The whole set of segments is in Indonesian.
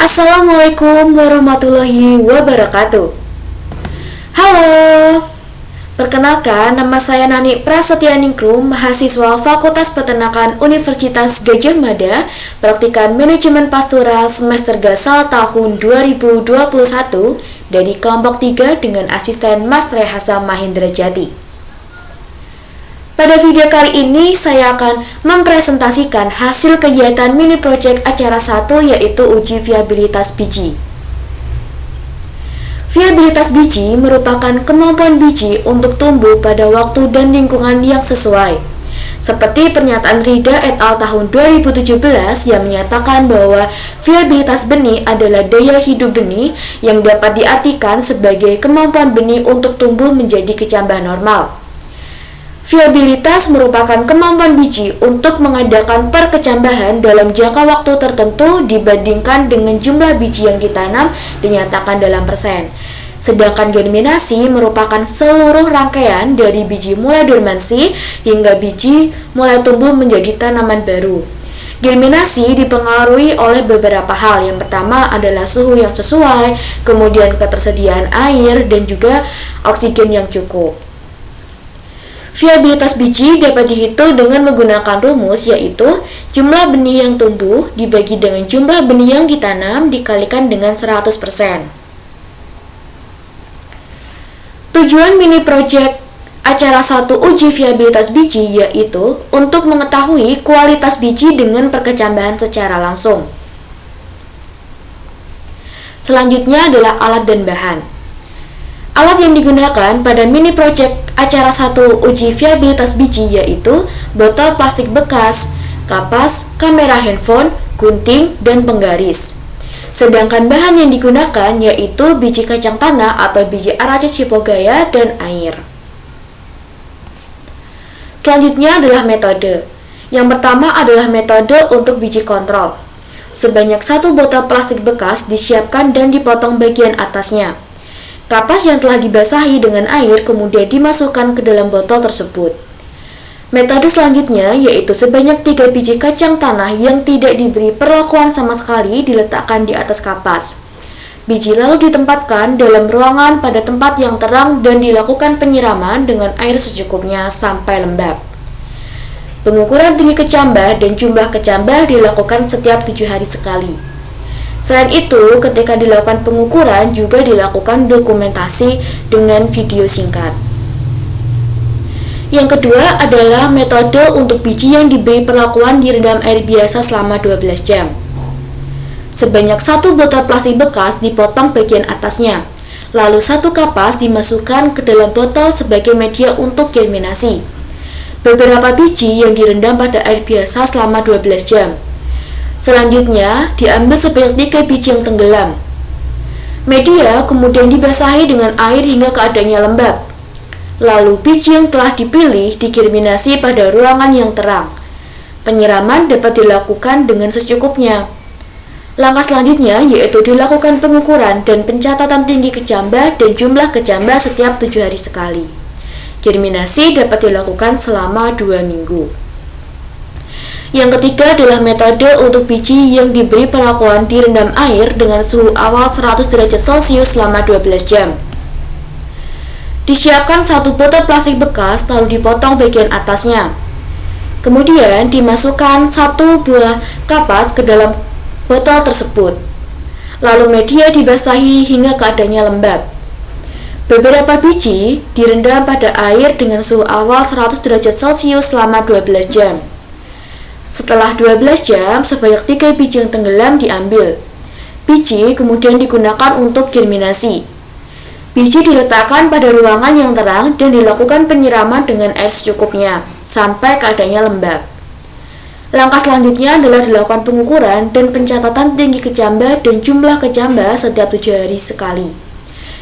Assalamualaikum warahmatullahi wabarakatuh. Halo, perkenalkan nama saya Nani Prasetyaningrum, mahasiswa Fakultas Peternakan Universitas Gadjah Mada, praktikan manajemen pastoral semester gasal tahun 2021 dari kelompok 3 dengan asisten Mas Rehasa Mahindra Jati. Pada video kali ini saya akan mempresentasikan hasil kegiatan mini project acara 1, yaitu uji viabilitas biji. Viabilitas biji merupakan kemampuan biji untuk tumbuh pada waktu dan lingkungan yang sesuai. Seperti pernyataan Rida et al. Tahun 2017 yang menyatakan bahwa viabilitas benih adalah daya hidup benih yang dapat diartikan sebagai kemampuan benih untuk tumbuh menjadi kecambah normal. Viabilitas merupakan kemampuan biji untuk mengadakan perkecambahan dalam jangka waktu tertentu dibandingkan dengan jumlah biji yang ditanam dinyatakan dalam persen. Sedangkan germinasi merupakan seluruh rangkaian dari biji mulai dormansi hingga biji mulai tumbuh menjadi tanaman baru. Germinasi dipengaruhi oleh beberapa hal. Yang pertama adalah suhu yang sesuai, kemudian ketersediaan air, dan juga oksigen yang cukup. Viabilitas biji dapat dihitung dengan menggunakan rumus, yaitu jumlah benih yang tumbuh dibagi dengan jumlah benih yang ditanam dikalikan dengan 100%. Tujuan mini project acara 1 uji viabilitas biji yaitu untuk mengetahui kualitas biji dengan perkecambahan secara langsung. Selanjutnya adalah alat dan bahan. Alat yang digunakan pada mini project acara 1 uji viabilitas biji yaitu botol plastik bekas, kapas, kamera handphone, gunting, dan penggaris. Sedangkan bahan yang digunakan yaitu biji kacang tanah atau biji Arachis hypogaea dan air. Selanjutnya adalah metode. Yang pertama adalah metode untuk biji kontrol. Sebanyak 1 botol plastik bekas disiapkan dan dipotong bagian atasnya. Kapas yang telah dibasahi dengan air kemudian dimasukkan ke dalam botol tersebut. Metode selanjutnya yaitu sebanyak 3 biji kacang tanah yang tidak diberi perlakuan sama sekali diletakkan di atas kapas. Biji lalu ditempatkan dalam ruangan pada tempat yang terang dan dilakukan penyiraman dengan air secukupnya sampai lembab. Pengukuran tinggi kecambah dan jumlah kecambah dilakukan setiap 7 hari sekali. Selain itu, ketika dilakukan pengukuran juga dilakukan dokumentasi dengan video singkat. Yang kedua adalah metode untuk biji yang diberi perlakuan direndam air biasa selama 12 jam. Sebanyak 1 botol plastik bekas dipotong bagian atasnya, lalu 1 kapas dimasukkan ke dalam botol sebagai media untuk germinasi. Beberapa biji yang direndam pada air biasa selama 12 jam. Selanjutnya, diambil sebanyak 3 biji yang tenggelam. Media kemudian dibasahi dengan air hingga keadaannya lembab. Lalu biji yang telah dipilih digerminasi pada ruangan yang terang. Penyiraman dapat dilakukan dengan secukupnya. Langkah selanjutnya yaitu dilakukan pengukuran dan pencatatan tinggi kecambah dan jumlah kecambah setiap 7 hari sekali. Germinasi dapat dilakukan selama 2 minggu. Yang ketiga adalah metode untuk biji yang diberi perlakuan direndam air dengan suhu awal 100 derajat Celcius selama 12 jam. Disiapkan 1 botol plastik bekas lalu dipotong bagian atasnya. Kemudian dimasukkan 1 buah kapas ke dalam botol tersebut. Lalu media dibasahi hingga keadaannya lembab. Beberapa biji direndam pada air dengan suhu awal 100 derajat Celcius selama 12 jam. Setelah 12 jam, sebanyak 3 biji yang tenggelam diambil. Biji kemudian digunakan untuk germinasi. Biji diletakkan pada ruangan yang terang dan dilakukan penyiraman dengan air secukupnya, sampai keadaannya lembab. Langkah selanjutnya adalah dilakukan pengukuran dan pencatatan tinggi kecambah dan jumlah kecambah setiap 7 hari sekali.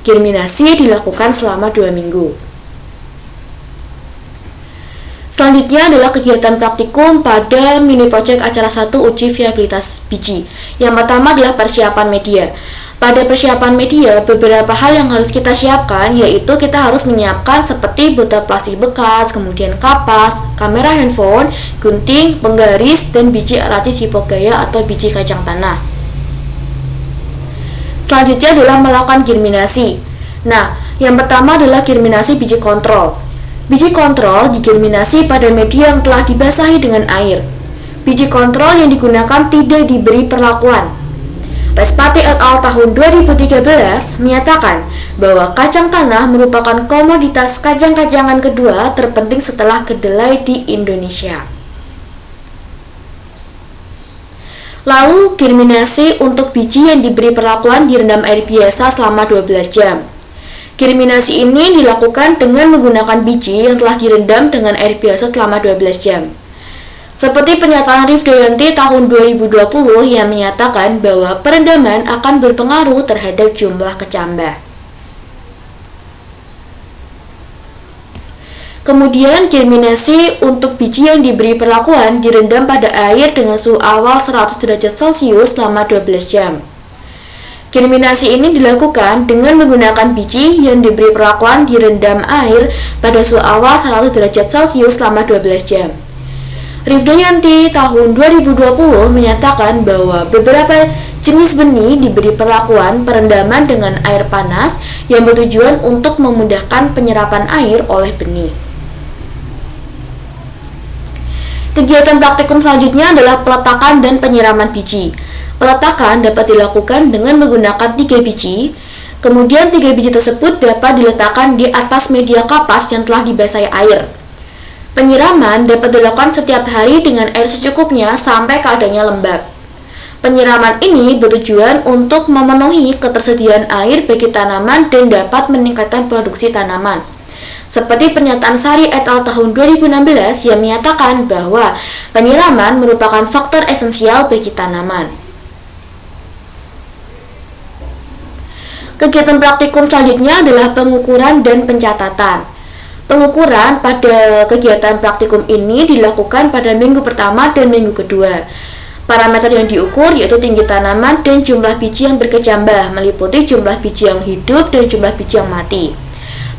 Germinasi dilakukan selama 2 minggu. Selanjutnya adalah kegiatan praktikum pada mini project acara 1 uji viabilitas biji. Yang pertama adalah persiapan media. Pada persiapan media, beberapa hal yang harus kita siapkan yaitu kita harus menyiapkan seperti botol plastik bekas, kemudian kapas, kamera handphone, gunting, penggaris, dan biji Arachis hypogaea atau biji kacang tanah. Selanjutnya adalah melakukan germinasi. Nah, yang pertama adalah germinasi biji kontrol. Biji kontrol digerminasi pada media yang telah dibasahi dengan air. Biji kontrol yang digunakan tidak diberi perlakuan. Respati et al. Tahun 2013 menyatakan bahwa kacang tanah merupakan komoditas kacang-kacangan kedua terpenting setelah kedelai di Indonesia. Lalu, germinasi untuk biji yang diberi perlakuan direndam air biasa selama 12 jam. Germinasi ini dilakukan dengan menggunakan biji yang telah direndam dengan air biasa selama 12 jam. Seperti pernyataan Rifdayanti tahun 2020 yang menyatakan bahwa perendaman akan berpengaruh terhadap jumlah kecambah. Kemudian, germinasi untuk biji yang diberi perlakuan direndam pada air dengan suhu awal 100 derajat Celcius selama 12 jam. Germinasi ini dilakukan dengan menggunakan biji yang diberi perlakuan direndam air pada suhu awal 100 derajat Celcius selama 12 jam. Rifdayanti tahun 2020 menyatakan bahwa beberapa jenis benih diberi perlakuan perendaman dengan air panas yang bertujuan untuk memudahkan penyerapan air oleh benih. Kegiatan praktikum selanjutnya adalah peletakan dan penyiraman biji. Peletakan dapat dilakukan dengan menggunakan 3 biji. Kemudian 3 biji tersebut dapat diletakkan di atas media kapas yang telah dibasahi air. Penyiraman dapat dilakukan setiap hari dengan air secukupnya sampai keadaannya lembab. Penyiraman ini bertujuan untuk memenuhi ketersediaan air bagi tanaman dan dapat meningkatkan produksi tanaman. Seperti pernyataan Sari et al. Tahun 2016 yang menyatakan bahwa penyiraman merupakan faktor esensial bagi tanaman. Kegiatan praktikum selanjutnya adalah pengukuran dan pencatatan. Pengukuran pada kegiatan praktikum ini dilakukan pada minggu pertama dan minggu kedua. Parameter yang diukur yaitu tinggi tanaman dan jumlah biji yang berkecambah, meliputi jumlah biji yang hidup dan jumlah biji yang mati.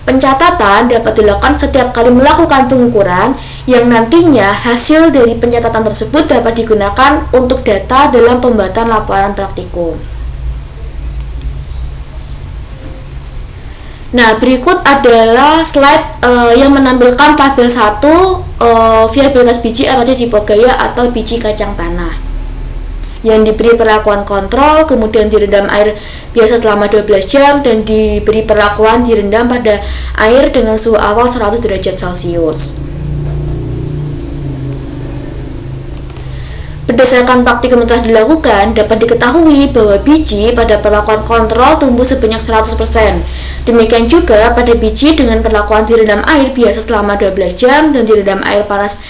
Pencatatan dapat dilakukan setiap kali melakukan pengukuran, yang nantinya hasil dari pencatatan tersebut dapat digunakan untuk data dalam pembuatan laporan praktikum. Nah, berikut adalah slide yang menampilkan tabel 1 viabilitas biji Aracia zipogaya atau biji kacang tanah yang diberi perlakuan kontrol, kemudian direndam air biasa selama 12 jam dan diberi perlakuan direndam pada air dengan suhu awal 100 derajat Celcius. Berdasarkan praktikum yang telah dilakukan, dapat diketahui bahwa biji pada perlakuan kontrol tumbuh sebanyak 100%. Demikian juga pada biji dengan perlakuan direndam air biasa selama 12 jam dan direndam air panas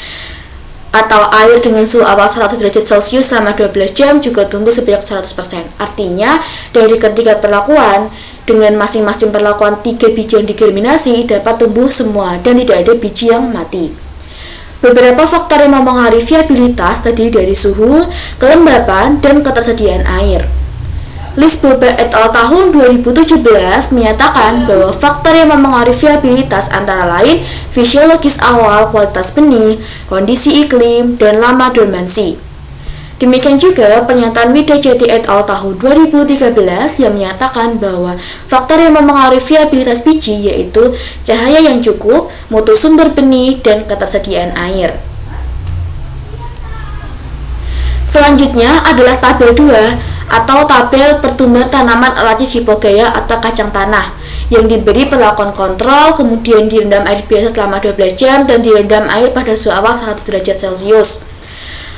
atau air dengan suhu awal 100 derajat Celcius selama 12 jam juga tumbuh sebanyak 100%. Artinya, dari ketiga perlakuan, dengan masing-masing perlakuan 3 biji yang digerminasi dapat tumbuh semua dan tidak ada biji yang mati. Beberapa faktor yang mempengaruhi viabilitas terdiri dari suhu, kelembapan, dan ketersediaan air. Lisboba et al. Tahun 2017 menyatakan bahwa faktor yang mempengaruhi viabilitas antara lain fisiologis awal, kualitas benih, kondisi iklim, dan lama dormansi. Demikian juga pernyataan Widajati et al. Tahun 2013 yang menyatakan bahwa faktor yang mempengaruhi viabilitas biji yaitu cahaya yang cukup, mutu sumber benih, dan ketersediaan air. Selanjutnya adalah tabel 2 atau tabel pertumbuhan tanaman Aracia zipogaya atau kacang tanah yang diberi perlakuan kontrol, kemudian direndam air biasa selama 12 jam dan direndam air pada suhu awal 100 derajat Celcius.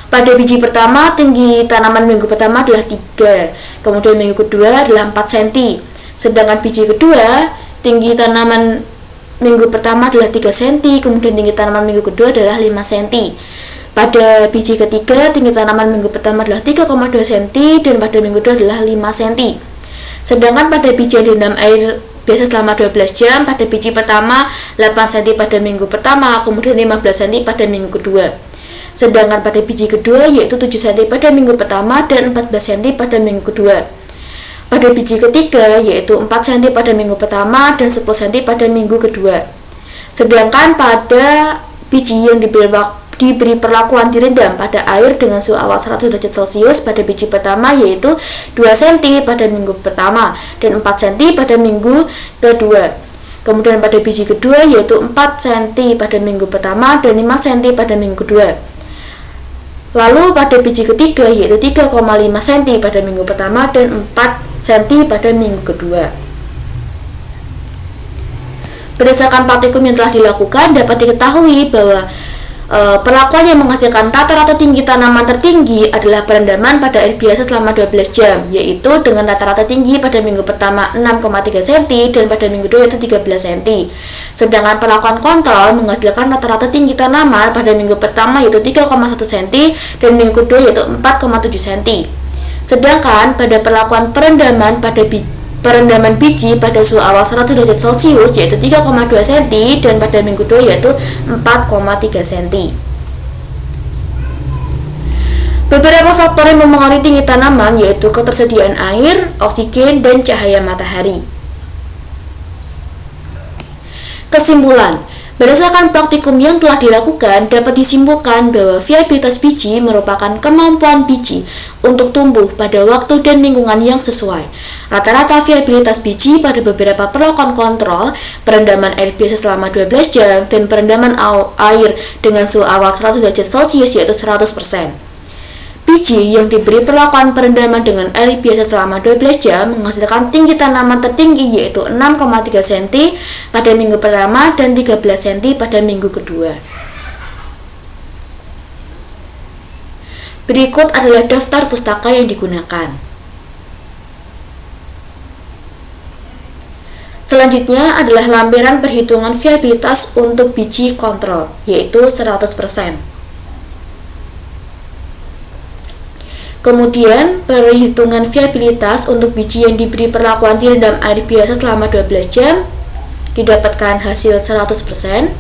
Pada biji pertama, tinggi tanaman minggu pertama adalah 3, kemudian minggu kedua adalah 4 cm. Sedangkan biji kedua, tinggi tanaman minggu pertama adalah 3 cm, kemudian tinggi tanaman minggu kedua adalah 5 cm. Pada biji ketiga, tinggi tanaman minggu pertama adalah 3,2 cm dan pada minggu kedua adalah 5 cm. Sedangkan pada biji yang direndam air biasa selama 12 jam, pada biji pertama 8 cm pada minggu pertama, kemudian 15 cm pada minggu kedua. Sedangkan pada biji kedua yaitu 7 cm pada minggu pertama dan 14 cm pada minggu kedua. Pada biji ketiga yaitu 4 cm pada minggu pertama dan 10 cm pada minggu kedua. Sedangkan pada biji yang diberi diberi perlakuan direndam pada air dengan suhu awal 100 derajat Celcius pada biji pertama, yaitu 2 cm pada minggu pertama dan 4 cm pada minggu kedua. Kemudian pada biji kedua yaitu 4 cm pada minggu pertama dan 5 cm pada minggu kedua. Lalu pada biji ketiga yaitu 3,5 cm pada minggu pertama dan 4 cm pada minggu kedua. Berdasarkan praktikum yang telah dilakukan, dapat diketahui bahwa perlakuan yang menghasilkan rata-rata tinggi tanaman tertinggi adalah perendaman pada air biasa selama 12 jam, yaitu dengan rata-rata tinggi pada minggu pertama 6,3 cm dan pada minggu kedua yaitu 13 cm. Sedangkan perlakuan kontrol menghasilkan rata-rata tinggi tanaman pada minggu pertama yaitu 3,1 cm dan minggu kedua yaitu 4,7 cm. Sedangkan pada perlakuan perendaman biji pada suhu awal 100 derajat Celcius yaitu 3,2 cm dan pada minggu kedua yaitu 4,3 cm. Beberapa faktor yang mempengaruhi tinggi tanaman yaitu ketersediaan air, oksigen, dan cahaya matahari. Kesimpulan, berdasarkan praktikum yang telah dilakukan, dapat disimpulkan bahwa viabilitas biji merupakan kemampuan biji untuk tumbuh pada waktu dan lingkungan yang sesuai. Rata-rata viabilitas biji pada beberapa perlakuan kontrol, perendaman air biasa selama 12 jam, dan perendaman air dengan suhu awal 100 derajat Celcius yaitu 100%. Biji yang diberi perlakuan perendaman dengan air biasa selama 12 jam menghasilkan tinggi tanaman tertinggi yaitu 6,3 cm pada minggu pertama dan 13 cm pada minggu kedua. Berikut adalah daftar pustaka yang digunakan. Selanjutnya adalah lampiran perhitungan viabilitas untuk biji kontrol, yaitu 100%. Kemudian, perhitungan viabilitas untuk biji yang diberi perlakuan direndam air biasa selama 12 jam didapatkan hasil 100%.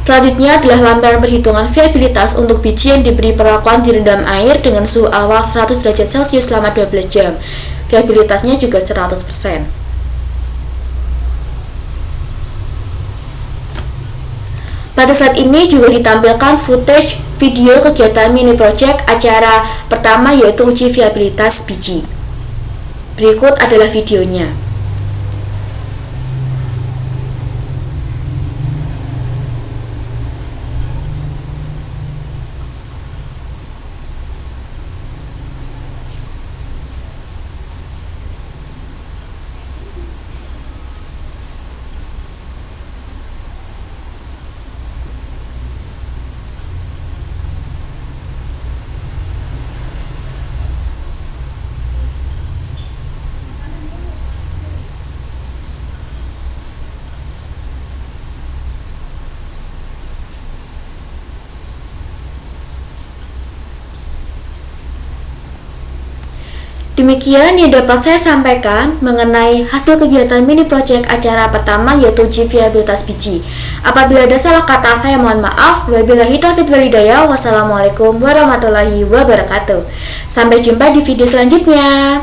Selanjutnya adalah lampiran perhitungan viabilitas untuk biji yang diberi perlakuan direndam air dengan suhu awal 100 derajat Celcius selama 12 jam. Viabilitasnya juga 100%. Pada slide ini juga ditampilkan footage video kegiatan mini project acara pertama yaitu uji viabilitas biji. Berikut adalah videonya. Demikian yang dapat saya sampaikan mengenai hasil kegiatan mini project acara pertama yaitu uji viabilitas biji. Apabila ada salah kata saya mohon maaf. Wabillahi taufiq wal hidayah. Wassalamualaikum warahmatullahi wabarakatuh. Sampai jumpa di video selanjutnya.